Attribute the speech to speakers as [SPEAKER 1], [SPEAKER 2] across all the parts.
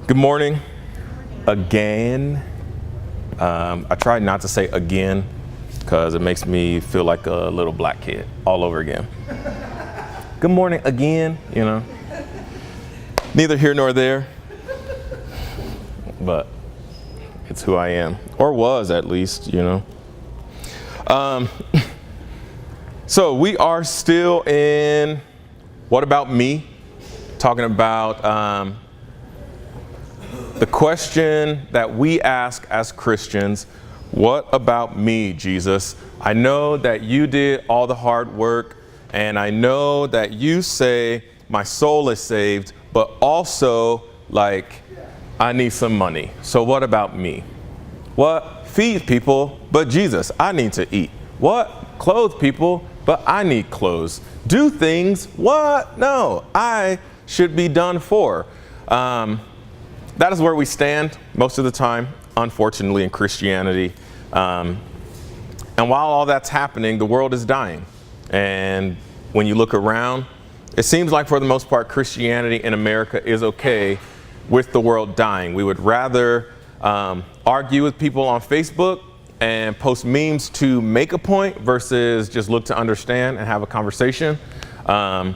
[SPEAKER 1] Good morning again. I try not to say again because it makes me feel like a little black kid all over again. Good morning again, you know. Neither here nor there, but it's who I am, or was at least, you know. So we are still in What About Me? Talking about the question that we ask as Christians, what about me, Jesus? I know that you did all the hard work, and I know that you say my soul is saved, but also, I need some money. So what about me? What? Feed people, but Jesus, I need to eat. What? Clothe people, but I need clothes. Do things, what? No, I should be done for. That is where we stand most of the time, unfortunately, in Christianity. And while all that's happening, the world is dying. And when you look around, it seems like for the most part, Christianity in America is okay with the world dying. We would rather argue with people on Facebook and post memes to make a point versus just look to understand and have a conversation. So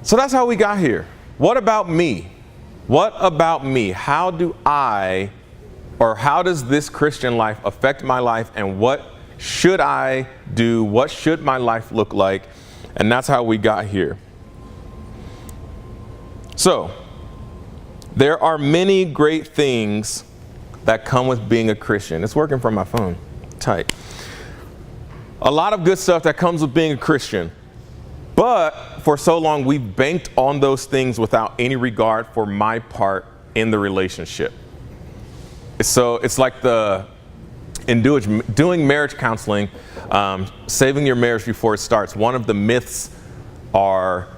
[SPEAKER 1] that's how we got here. What about me? What about me? How does this Christian life affect my life, and what should I do? What should my life look like? And that's how we got here. So, there are many great things that come with being a Christian. It's working from my phone. Tight. A lot of good stuff that comes with being a Christian. But for so long, we've banked on those things without any regard for my part in the relationship. So it's like in doing marriage counseling, saving your marriage before it starts. One of the myths are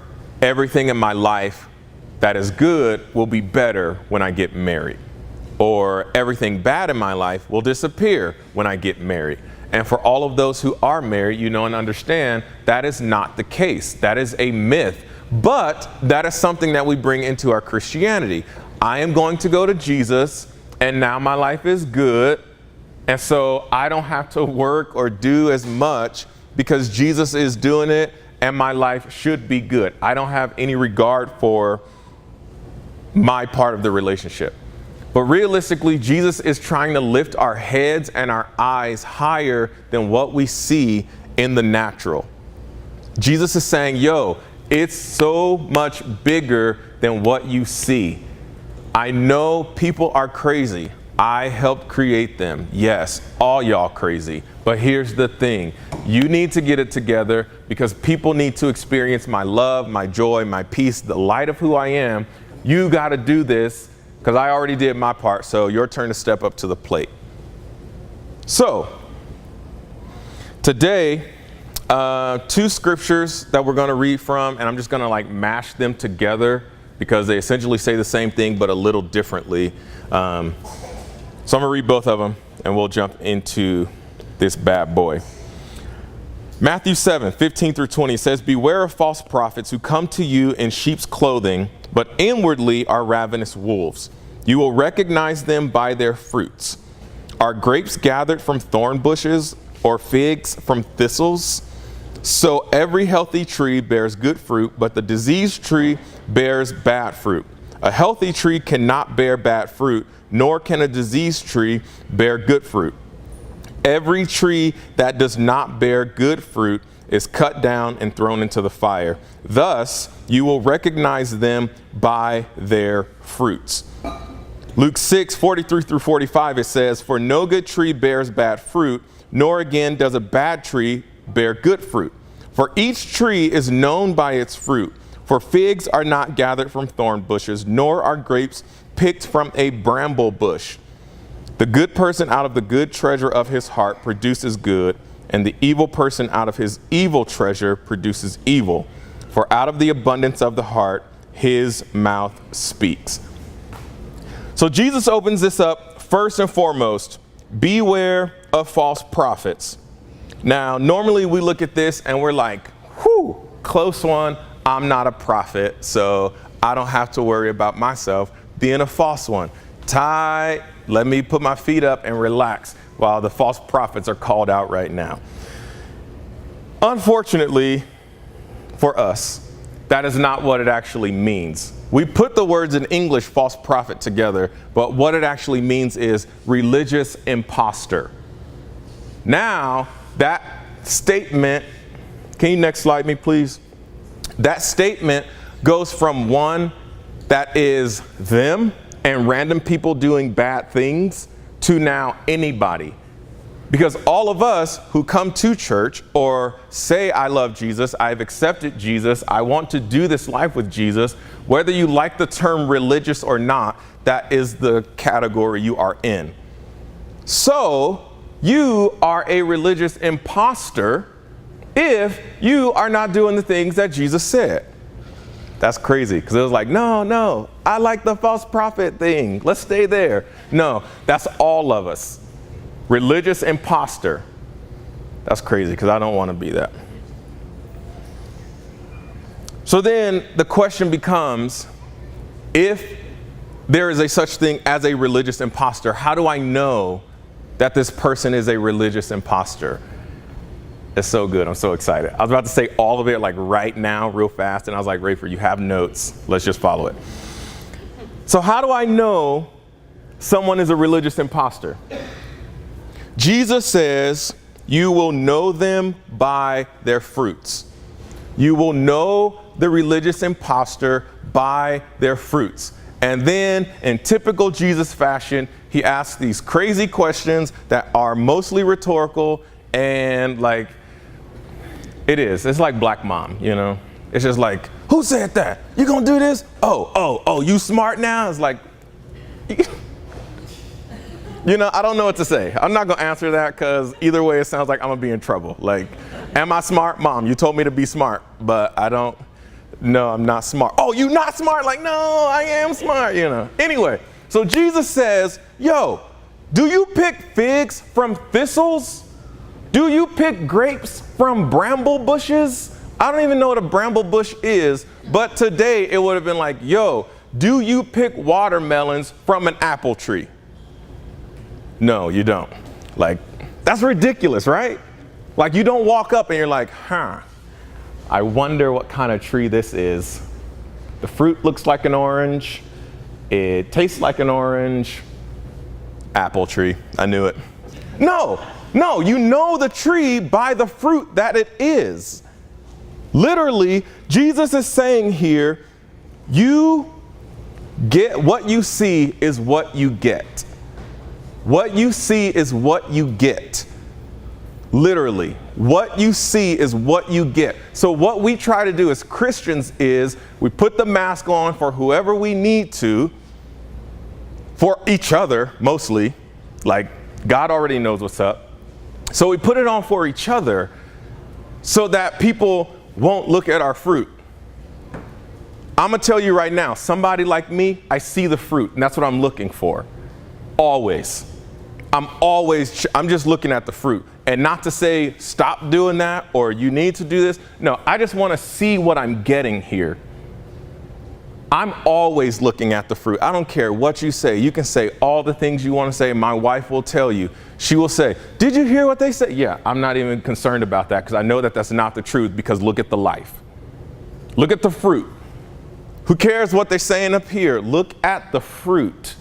[SPEAKER 1] everything in my life that is good will be better when I get married. Or everything bad in my life will disappear when I get married. And for all of those who are married, you know and understand that is not the case. That is a myth. But that is something that we bring into our Christianity. I am going to go to Jesus, and now my life is good. And so I don't have to work or do as much because Jesus is doing it, and my life should be good. I don't have any regard for my part of the relationship. But realistically, Jesus is trying to lift our heads and our eyes higher than what we see in the natural. Jesus is saying, it's so much bigger than what you see. I know people are crazy. I helped create them. Yes, all y'all crazy. But here's the thing. You need to get it together because people need to experience my love, my joy, my peace, the light of who I am. You got to do this. Because I already did my part, so your turn to step up to the plate. So, today, two scriptures that we're going to read from, and I'm just going to mash them together because they essentially say the same thing but a little differently. So I'm going to read both of them, and we'll jump into this bad boy. Matthew 7:15-20 says, "Beware of false prophets who come to you in sheep's clothing, but inwardly are ravenous wolves. You will recognize them by their fruits. Are grapes gathered from thorn bushes or figs from thistles? So every healthy tree bears good fruit, but the diseased tree bears bad fruit. A healthy tree cannot bear bad fruit, nor can a diseased tree bear good fruit. Every tree that does not bear good fruit is cut down and thrown into the fire. Thus, you will recognize them by their fruits." Luke 6:43-45, it says, "For no good tree bears bad fruit, nor again does a bad tree bear good fruit. For each tree is known by its fruit. For figs are not gathered from thorn bushes, nor are grapes picked from a bramble bush. The good person out of the good treasure of his heart produces good, and the evil person out of his evil treasure produces evil. For out of the abundance of the heart, his mouth speaks." So Jesus opens this up first and foremost, beware of false prophets. Now, normally we look at this and we're like, whew, close one. I'm not a prophet, so I don't have to worry about myself. being a false one. Tight, let me put my feet up and relax while the false prophets are called out right now. Unfortunately for us, that is not what it actually means. We put the words in English, false prophet, together, but what it actually means is religious imposter. Now, that statement, can you next slide me, please? That statement goes from one that is them and random people doing bad things to now anybody. Because all of us who come to church or say, I love Jesus, I've accepted Jesus, I want to do this life with Jesus, whether you like the term religious or not, that is the category you are in. So you are a religious imposter if you are not doing the things that Jesus said. That's crazy, because it was like, no, I like the false prophet thing. Let's stay there. No, that's all of us. Religious imposter. That's crazy, because I don't want to be that. So then the question becomes, if there is a such thing as a religious imposter, how do I know that this person is a religious imposter? It's so good. I'm so excited. I was about to say all of it like right now, real fast. And I was like, Rafer, you have notes. Let's just follow it. So how do I know someone is a religious imposter? Jesus says, you will know them by their fruits. You will know the religious imposter by their fruits. And then in typical Jesus fashion, he asks these crazy questions that are mostly rhetorical and like, it's like Black Mom, you know? It's just like, who said that? You gonna do this? Oh, you smart now? It's like, you know, I don't know what to say. I'm not gonna answer that because either way it sounds like I'm gonna be in trouble. Like, am I smart? Mom, you told me to be smart, but no, I'm not smart. Oh, you not smart? Like, no, I am smart, you know. Anyway, so Jesus says, yo, do you pick figs from thistles? Do you pick grapes from bramble bushes? I don't even know what a bramble bush is, but today it would have been like, yo, do you pick watermelons from an apple tree? No, you don't. Like, that's ridiculous, right? Like, you don't walk up and you're like, I wonder what kind of tree this is. The fruit looks like an orange. It tastes like an orange. Apple tree. I knew it. No, you know the tree by the fruit that it is. Literally, Jesus is saying here, you get what you see is what you get. What you see is what you get. Literally, what you see is what you get. So what we try to do as Christians is we put the mask on for whoever we need to, for each other mostly, like God already knows what's up. So we put it on for each other so that people won't look at our fruit. I'm gonna tell you right now, somebody like me, I see the fruit and that's what I'm looking for. Always. I'm just looking at the fruit. And not to say stop doing that or you need to do this. No, I just want to see what I'm getting here. I'm always looking at the fruit. I don't care what you say. You can say all the things you want to say. My wife will tell you. She will say, did you hear what they said? Yeah, I'm not even concerned about that because I know that that's not the truth, because look at the life. Look at the fruit. Who cares what they're saying up here? Look at the fruit.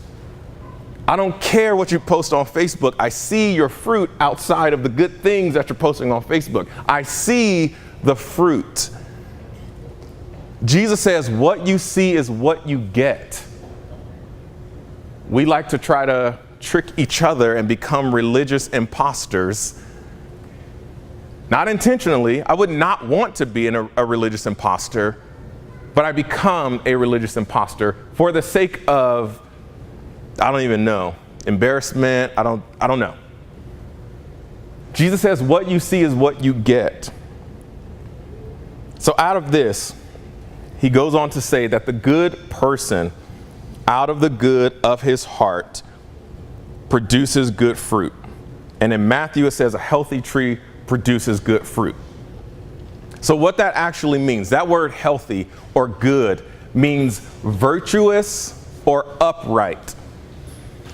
[SPEAKER 1] I don't care what you post on Facebook. I see your fruit outside of the good things that you're posting on Facebook. I see the fruit. Jesus says, what you see is what you get. We like to try to trick each other and become religious imposters. Not intentionally. I would not want to be a religious imposter, but I become a religious imposter for the sake of, I don't even know, embarrassment. I don't know. Jesus says, what you see is what you get. So out of this, he goes on to say that the good person, out of the good of his heart, produces good fruit. And in Matthew, it says a healthy tree produces good fruit. So what that actually means, that word healthy or good means virtuous or upright.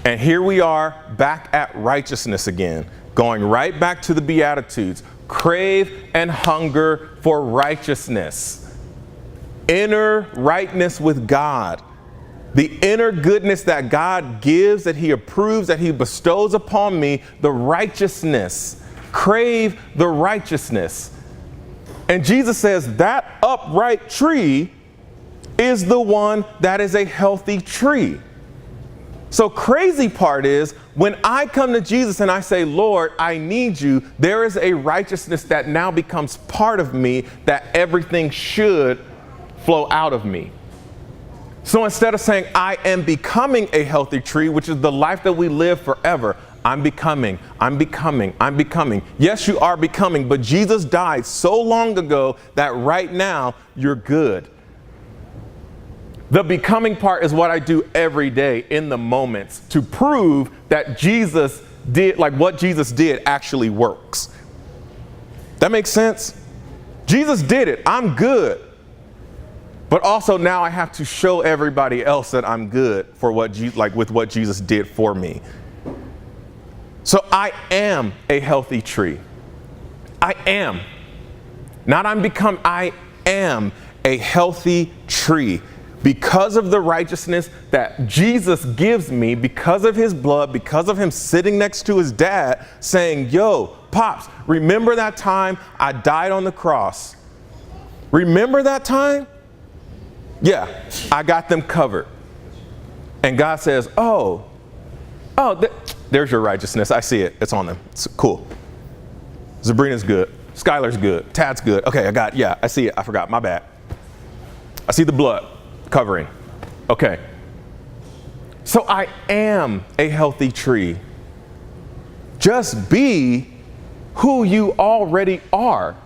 [SPEAKER 1] And here we are back at righteousness again, going right back to the Beatitudes. Crave and hunger for righteousness. Inner rightness with God. The inner goodness that God gives, that he approves, that he bestows upon me, the righteousness. Crave the righteousness. And Jesus says that upright tree is the one that is a healthy tree. So crazy part is when I come to Jesus and I say, Lord, I need you, there is a righteousness that now becomes part of me that everything should flow out of me. So instead of saying I am becoming a healthy tree, which is the life that we live forever, I'm becoming. Yes, you are becoming, but Jesus died so long ago that right now you're good. The becoming part is what I do every day in the moments to prove that Jesus did, like what Jesus did actually works. That makes sense? Jesus did it. I'm good. But also now I have to show everybody else that I'm good for with what Jesus did for me. So I am a healthy tree. I am. Not I'm become, I am a healthy tree. Because of the righteousness that Jesus gives me, because of his blood, because of him sitting next to his dad saying, yo, Pops, remember that time I died on the cross? Remember that time? Yeah, I got them covered. And God says, there's your righteousness. I see it. It's on them. It's cool. Sabrina's good. Skylar's good. Tad's good. Okay, I see it. I forgot. My bad. I see the blood covering. Okay. So I am a healthy tree. Just be who you already are.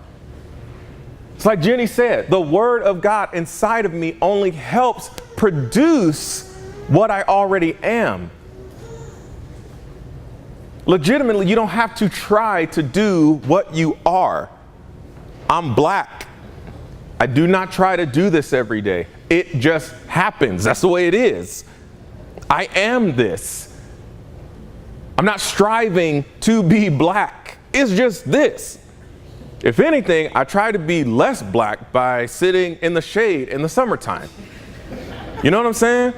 [SPEAKER 1] It's like Jenny said, the word of God inside of me only helps produce what I already am. Legitimately, you don't have to try to do what you are. I'm black. I do not try to do this every day. It just happens. That's the way it is. I am this. I'm not striving to be black. It's just this. If anything, I try to be less black by sitting in the shade in the summertime. You know what I'm saying?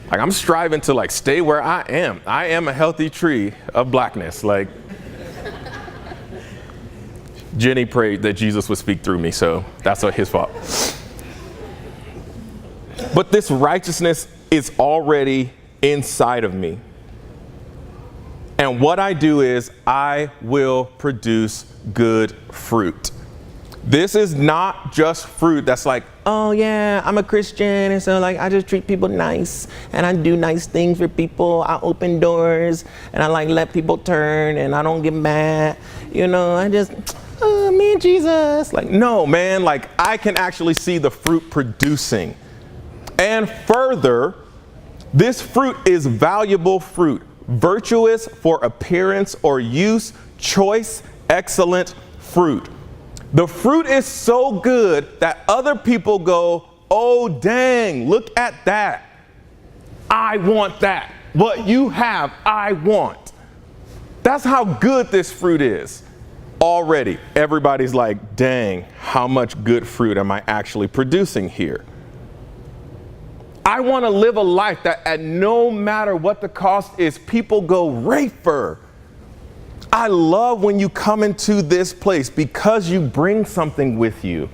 [SPEAKER 1] Like I'm striving to stay where I am. I am a healthy tree of blackness. Jenny prayed that Jesus would speak through me, so that's his fault. But this righteousness is already inside of me. And what I do is I will produce good fruit. This is not just fruit that's like, oh yeah, I'm a Christian, and so I just treat people nice, and I do nice things for people. I open doors, and I let people turn, and I don't get mad. I just, me and Jesus. No, man, I can actually see the fruit producing. And further, this fruit is valuable fruit, virtuous for appearance or use, choice, excellent fruit. The fruit is so good that other people go, oh, dang, look at that. I want that. What you have, I want. That's how good this fruit is. Already, everybody's like, dang, how much good fruit am I actually producing here? I want to live a life that at no matter what the cost is, people go, Rafer. I love when you come into this place because you bring something with you.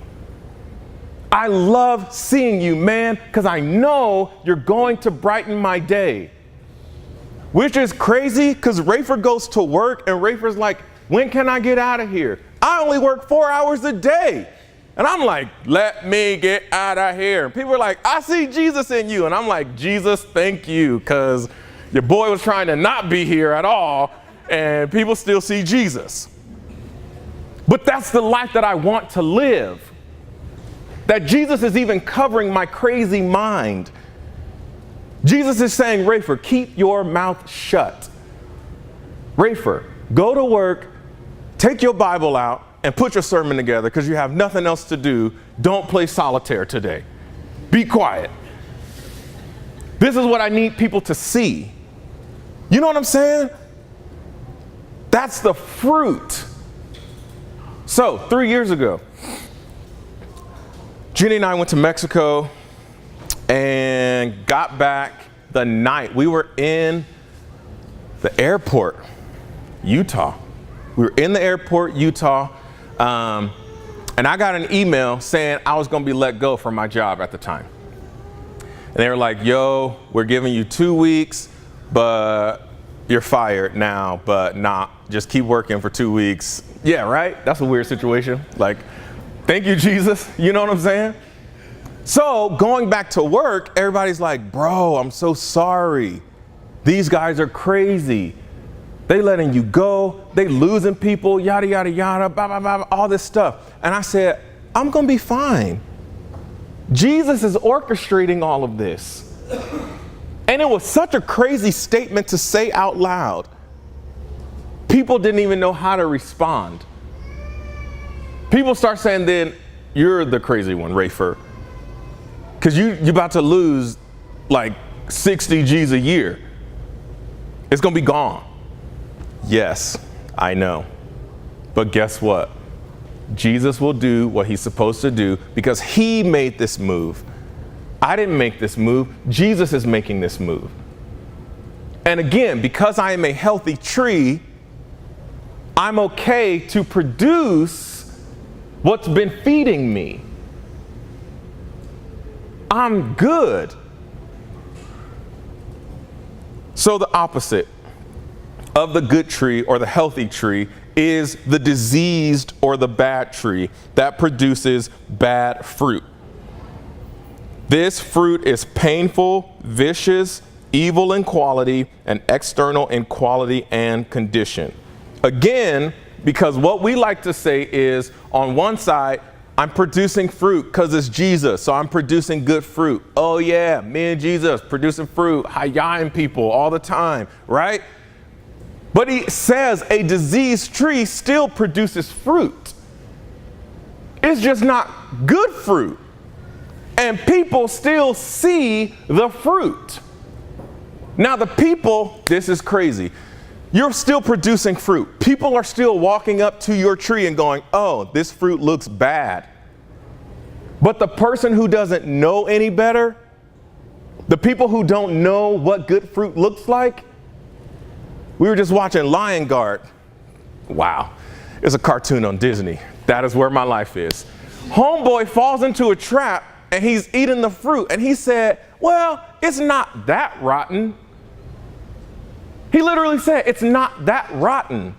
[SPEAKER 1] I love seeing you, man, because I know you're going to brighten my day. Which is crazy because Rafer goes to work and Rafer's like, when can I get out of here? I only work 4 hours a day. And I'm like, let me get out of here. And people are like, I see Jesus in you. And I'm like, Jesus, thank you, because your boy was trying to not be here at all. And people still see Jesus. But that's the life that I want to live. That Jesus is even covering my crazy mind. Jesus is saying, Rafer, keep your mouth shut. Rafer, go to work, take your Bible out, and put your sermon together because you have nothing else to do. Don't play solitaire today. Be quiet. This is what I need people to see. You know what I'm saying? That's the fruit. So 3 years ago, Jenny and I went to Mexico and got back the night. We were in the airport, Utah. We were in the airport, Utah, and I got an email saying I was going to be let go from my job at the time. And they were like, yo, we're giving you 2 weeks, but you're fired now, but nah, just keep working for 2 weeks. Yeah, right? That's a weird situation. Like, thank you, Jesus. You know what I'm saying? So going back to work, everybody's like, bro, I'm so sorry. These guys are crazy. They letting you go. They losing people, yada, yada, yada, blah, blah, blah, all this stuff. And I said, I'm going to be fine. Jesus is orchestrating all of this. And it was such a crazy statement to say out loud. People didn't even know how to respond. People start saying, then you're the crazy one, Rafer. Because you're about to lose like 60 G's a year. It's going to be gone. Yes, I know. But guess what? Jesus will do what he's supposed to do because he made this move. I didn't make this move. Jesus is making this move. And again, because I am a healthy tree, I'm okay to produce what's been feeding me. I'm good. So the opposite of the good tree or the healthy tree is the diseased or the bad tree that produces bad fruit. This fruit is painful, vicious, evil in quality, and external in quality and condition. Again, because what we like to say is on one side, I'm producing fruit because it's Jesus, so I'm producing good fruit. Oh yeah, me and Jesus producing fruit, hi-yahing people all the time, right? But he says a diseased tree still produces fruit. It's just not good fruit. And people still see the fruit. Now the people, this is crazy. You're still producing fruit. People are still walking up to your tree and going, oh, this fruit looks bad. But the person who doesn't know any better, the people who don't know what good fruit looks like, we were just watching Lion Guard. Wow, it's a cartoon on Disney. That is where my life is. Homeboy falls into a trap and he's eating the fruit. And he said, well, it's not that rotten. He literally said, it's not that rotten.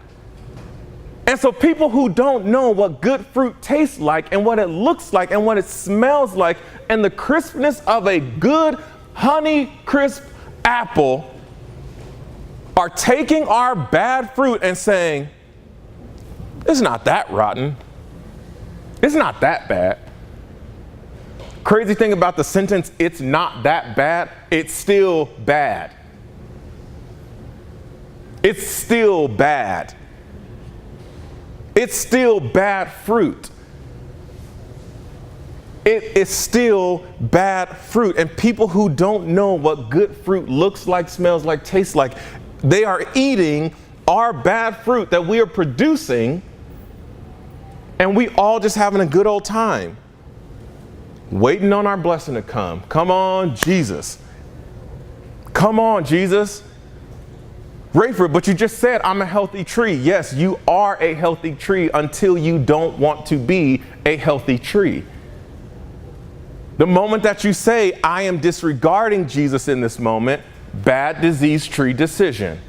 [SPEAKER 1] And so people who don't know what good fruit tastes like and what it looks like and what it smells like and the crispness of a good honey crisp apple are taking our bad fruit and saying, it's not that rotten. It's not that bad. Crazy thing about the sentence, it's not that bad, it's still bad. It's still bad. It's still bad fruit. It is still bad fruit. And people who don't know what good fruit looks like, smells like, tastes like, they are eating our bad fruit that we are producing, and we all just having a good old time, waiting on our blessing to come. Come on, Jesus. Come on, Jesus. Rafer, but you just said I'm a healthy tree. Yes, you are a healthy tree until you don't want to be a healthy tree. The moment that you say, I am disregarding Jesus in this moment, bad disease tree decision.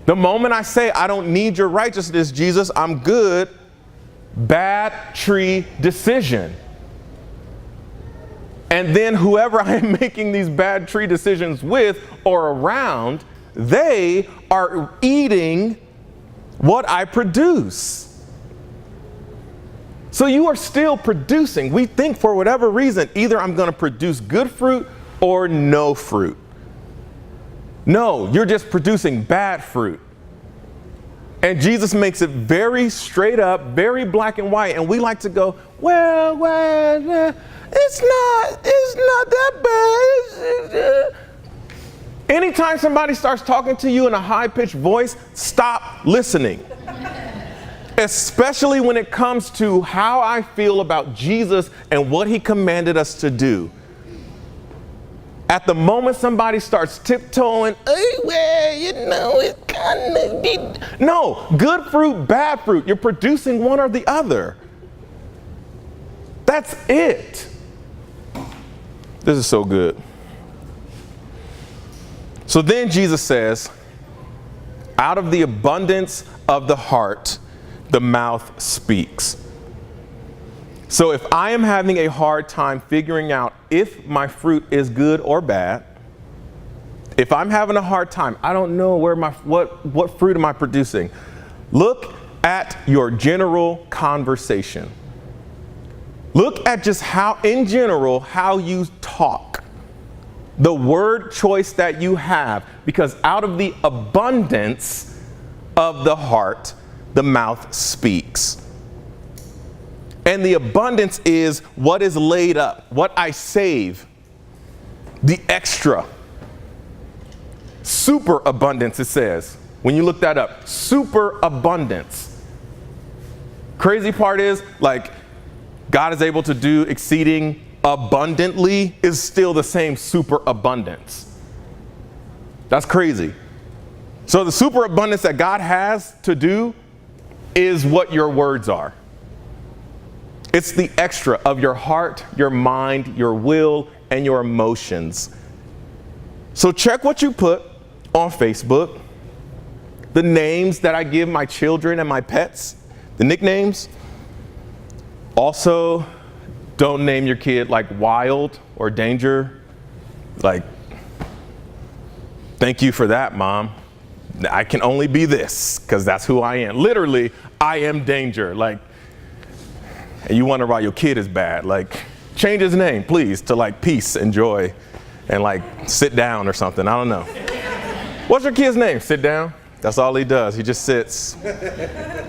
[SPEAKER 1] The moment I say, I don't need your righteousness, Jesus, I'm good, bad tree decision. And then whoever I am making these bad tree decisions with or around, they are eating what I produce. So you are still producing. We think for whatever reason, either I'm going to produce good fruit or no fruit. No, you're just producing bad fruit. And Jesus makes it very straight up, very black and white. And we like to go, well, it's not that bad. Anytime somebody starts talking to you in a high-pitched voice, stop listening. Especially when it comes to how I feel about Jesus and what he commanded us to do. At the moment somebody starts tiptoeing, well, you know, it kind of be. No, good fruit, bad fruit. You're producing one or the other. That's it. This is so good. So then Jesus says, out of the abundance of the heart, the mouth speaks. So if I am having a hard time figuring out if my fruit is good or bad, if I'm having a hard time, I don't know what fruit am I producing? Look at your general conversation. Look at just how, in general, how you talk. The word choice that you have, because out of the abundance of the heart, the mouth speaks. And the abundance is what is laid up, what I save, the extra. Super abundance, it says. When you look that up, super abundance. Crazy part is, like, God is able to do exceeding abundantly is still the same super abundance. That's crazy. So the super abundance that God has to do is what your words are. It's the extra of your heart, your mind, your will, and your emotions. So check what you put on Facebook, the names that I give my children and my pets, the nicknames. Also, don't name your kid like Wild or Danger. Like, thank you for that, Mom. I can only be this because that's who I am. Literally, I am Danger. Like, and you wonder why your kid is bad. Like, change his name, please, to like Peace and Joy and like Sit Down or something. I don't know. What's your kid's name? Sit Down? That's all he does. He just sits.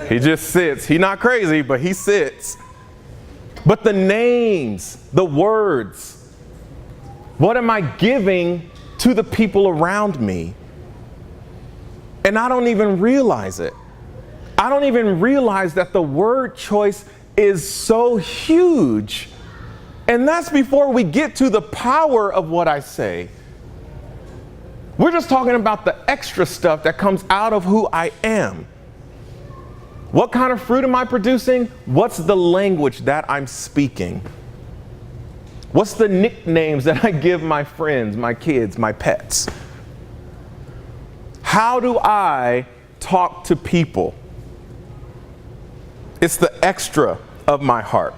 [SPEAKER 1] He just sits. He's not crazy, but he sits. But the names, the words, what am I giving to the people around me? And I don't even realize it. I don't even realize that the word choice is so huge. And that's before we get to the power of what I say. We're just talking about the extra stuff that comes out of who I am. What kind of fruit am I producing? What's the language that I'm speaking? What's the nicknames that I give my friends, my kids, my pets? How do I talk to people? It's the extra of my heart.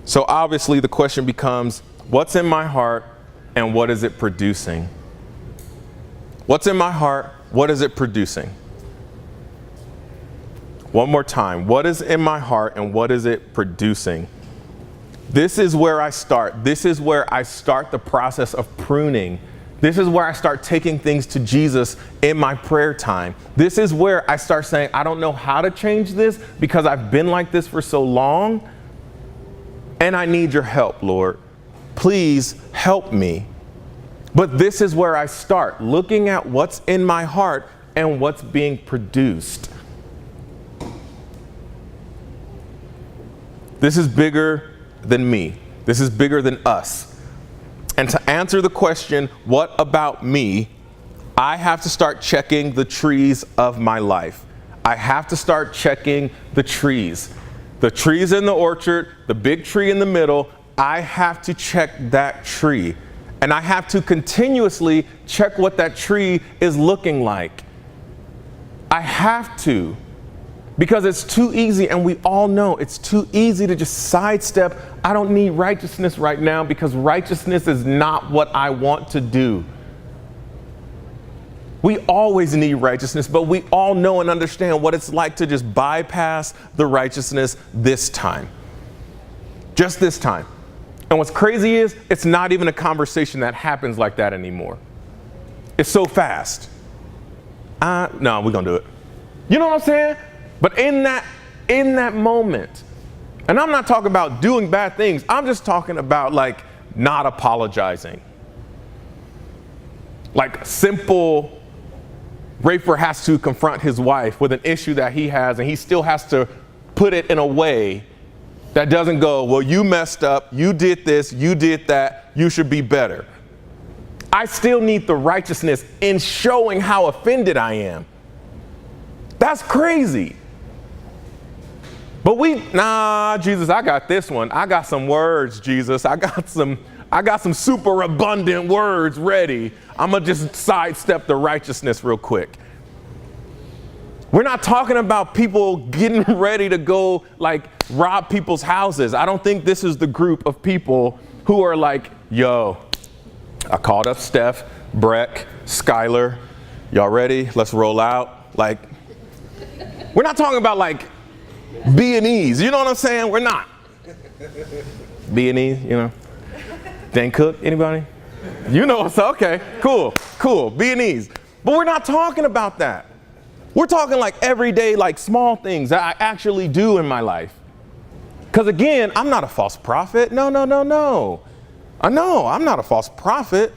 [SPEAKER 1] So obviously the question becomes, what's in my heart and what is it producing? What's in my heart? What is it producing? One more time. What is in my heart and what is it producing? This is where I start. This is where I start the process of pruning. This is where I start taking things to Jesus in my prayer time. This is where I start saying, I don't know how to change this because I've been like this for so long and I need your help, Lord. Please help me. But this is where I start, looking at what's in my heart and what's being produced. This is bigger than me. This is bigger than us. And to answer the question, what about me? I have to start checking the trees of my life. I have to start checking the trees. The trees in the orchard, the big tree in the middle, I have to check that tree. And I have to continuously check what that tree is looking like. I have to. Because it's too easy, and we all know it's too easy to just sidestep. I don't need righteousness right now because righteousness is not what I want to do. We always need righteousness, but we all know and understand what it's like to just bypass the righteousness this time. Just this time. And what's crazy is it's not even a conversation that happens like that anymore. It's so fast. No, we're going to do it. You know what I'm saying? But in that moment, and I'm not talking about doing bad things. I'm just talking about like not apologizing. Like simple, Rafer has to confront his wife with an issue that he has, and he still has to put it in a way that doesn't go, well, you messed up, you did this, you did that, you should be better. I still need the righteousness in showing how offended I am. That's crazy. But Jesus, I got this one. I got some words, Jesus. I got some super abundant words ready. I'm going to just sidestep the righteousness real quick. We're not talking about people getting ready to go like rob people's houses. I don't think this is the group of people who are like, yo, I called up Steph, Breck, Skylar. Y'all ready? Let's roll out. Like, we're not talking about like B&Es. You know what I'm saying? We're not. B&Es, you know. Dan Cook, anybody? You know, so okay, cool, B&Es. But we're not talking about that. We're talking like everyday, like small things that I actually do in my life. Because again, I'm not a false prophet. No. I know I'm not a false prophet.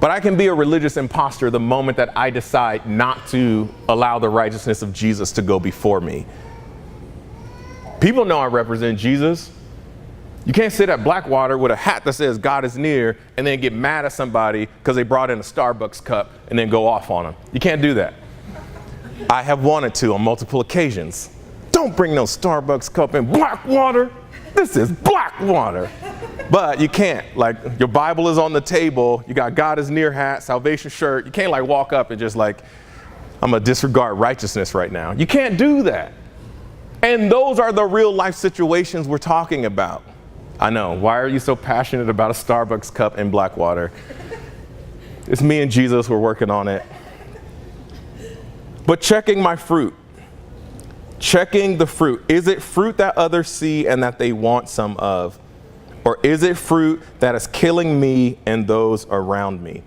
[SPEAKER 1] But I can be a religious imposter the moment that I decide not to allow the righteousness of Jesus to go before me. People know I represent Jesus. You can't sit at Blackwater with a hat that says God is near and then get mad at somebody because they brought in a Starbucks cup and then go off on them. You can't do that. I have wanted to on multiple occasions. Don't bring no Starbucks cup in Blackwater. This is Blackwater. But you can't. Like, your Bible is on the table. You got God is near hat, salvation shirt. You can't like walk up and just like, I'm going to disregard righteousness right now. You can't do that. And those are the real life situations we're talking about. I know. Why are you so passionate about a Starbucks cup in Blackwater? It's me and Jesus. We're working on it. But checking my fruit. Checking the fruit. Is it fruit that others see and that they want some of? Or is it fruit that is killing me and those around me?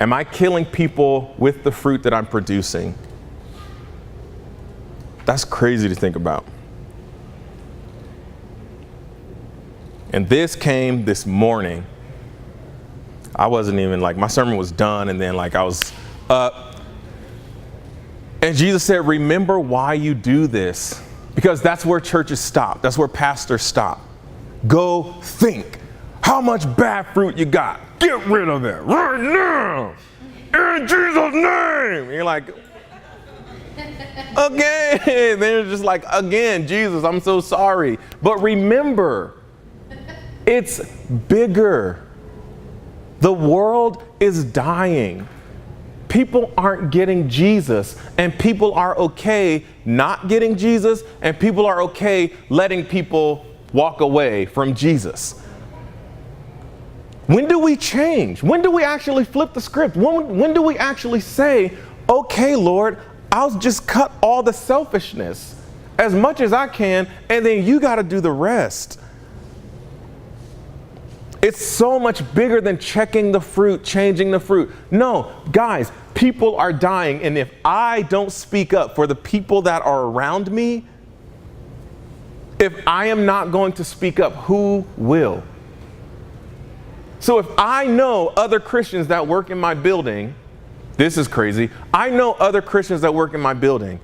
[SPEAKER 1] Am I killing people with the fruit that I'm producing? That's crazy to think about. And this came this morning. I wasn't even like, my sermon was done and then like I was up. And Jesus said, remember why you do this. Because that's where churches stop. That's where pastors stop. Go think. How much bad fruit you got? Get rid of it right now. In Jesus' name. And you're like, again. They're just like, again, Jesus, I'm so sorry. But remember, it's bigger. The world is dying. People aren't getting Jesus, and people are okay not getting Jesus, and people are okay letting people walk away from Jesus. When do we change? When do we actually flip the script? When do we actually say, okay, Lord, I'll just cut all the selfishness as much as I can, and then you got to do the rest. It's so much bigger than checking the fruit, changing the fruit. No, guys, people are dying, and if I don't speak up for the people that are around me, if I am not going to speak up, who will? So if I know other Christians that work in my building, this is crazy. I know other Christians that work in my building.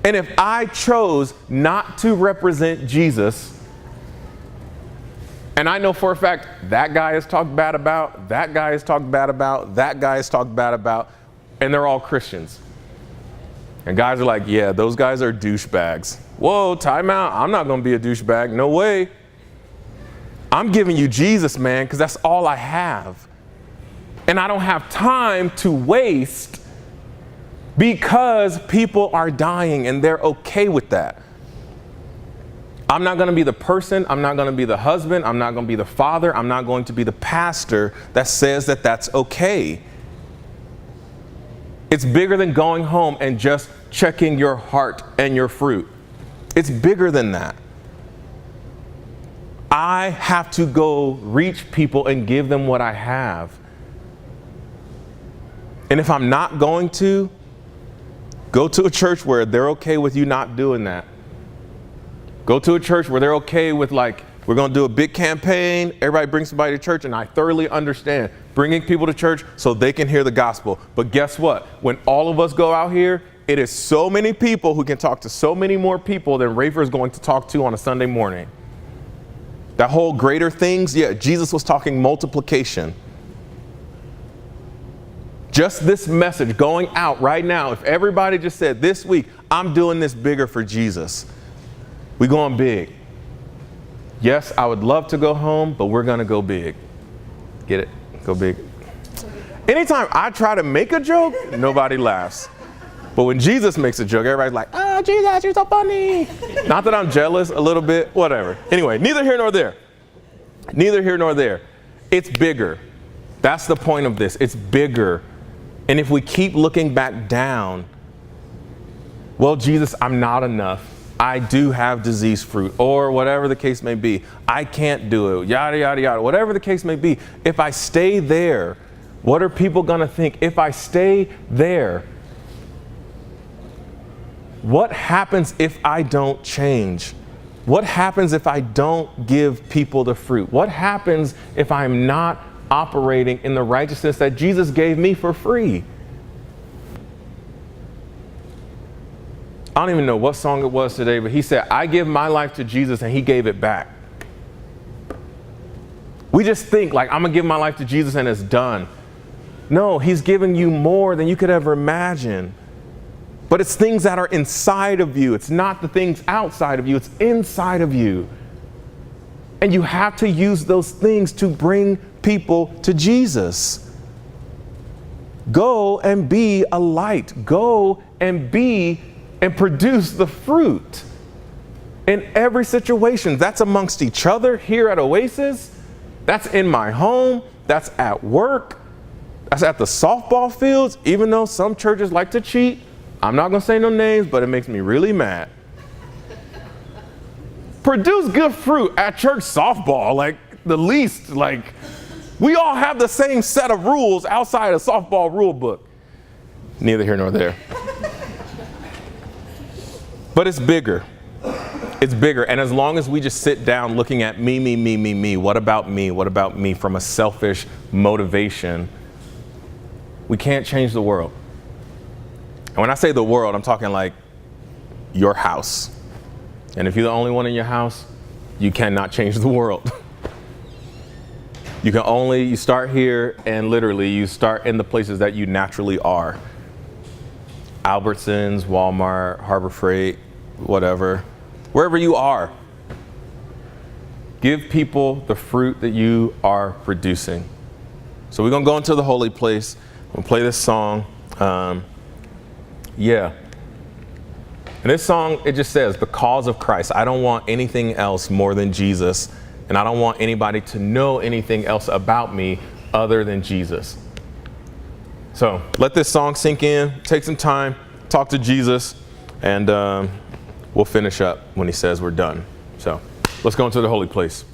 [SPEAKER 1] And if I chose not to represent Jesus, and I know for a fact that guy is talked bad about, that guy is talked bad about, that guy is talked bad about, and they're all Christians. And guys are like, yeah, those guys are douchebags. Whoa, time out. I'm not going to be a douchebag. No way. I'm giving you Jesus, man, because that's all I have. And I don't have time to waste because people are dying and they're okay with that. I'm not going to be the person, I'm not going to be the husband, I'm not going to be the father, I'm not going to be the pastor that says that that's okay. It's bigger than going home and just checking your heart and your fruit. It's bigger than that. I have to go reach people and give them what I have. And if I'm not going to, go to a church where they're okay with you not doing that. Go to a church where they're okay with like We're going to do a big campaign. Everybody bring somebody to church, and I thoroughly understand bringing people to church so they can hear the gospel. But guess what? When all of us go out here, it is so many people who can talk to so many more people than Rafer is going to talk to on a Sunday morning. That whole greater things, yeah, Jesus was talking multiplication. Just this message going out right now, if everybody just said this week, I'm doing this bigger for Jesus, we going big. Yes, I would love to go home, but we're going to go big. Get it? Go big. Anytime I try to make a joke, nobody laughs. But when Jesus makes a joke, everybody's like, oh, Jesus, you're so funny. Not that I'm jealous, a little bit, whatever. Anyway, neither here nor there. Neither here nor there. It's bigger. That's the point of this. It's bigger. And if we keep looking back down, well, Jesus, I'm not enough. I do have disease fruit, or whatever the case may be. I can't do it, yada, yada, yada, whatever the case may be. If I stay there, what are people going to think? If I stay there, what happens if I don't change? What happens if I don't give people the fruit? What happens if I'm not operating in the righteousness that Jesus gave me for free? I don't even know what song it was today, but he said, I give my life to Jesus and he gave it back. We just think like, I'm going to give my life to Jesus and it's done. No, he's giving you more than you could ever imagine. But it's things that are inside of you. It's not the things outside of you. It's inside of you. And you have to use those things to bring people to Jesus. Go and be a light. Go and be and produce the fruit in every situation. That's amongst each other here at Oasis. That's in my home. That's at work. That's at the softball fields. Even though some churches like to cheat, I'm not going to say no names, but it makes me really mad. Produce good fruit at church softball, like the least, like we all have the same set of rules outside of softball rule book. Neither here nor there. But it's bigger. It's bigger. And as long as we just sit down looking at me, what about me? What about me from a selfish motivation, we can't change the world. And when I say the world, I'm talking like your house. And if you're the only one in your house, you cannot change the world. You start here, and literally you start in the places that you naturally are. Albertsons, Walmart, Harbor Freight, whatever. Wherever you are. Give people the fruit that you are producing. So we're going to go into the holy place. We'll play this song. Yeah. And this song, it just says, because of Christ. I don't want anything else more than Jesus. And I don't want anybody to know anything else about me other than Jesus. So let this song sink in. Take some time. Talk to Jesus. And we'll finish up when he says we're done. So let's go into the holy place.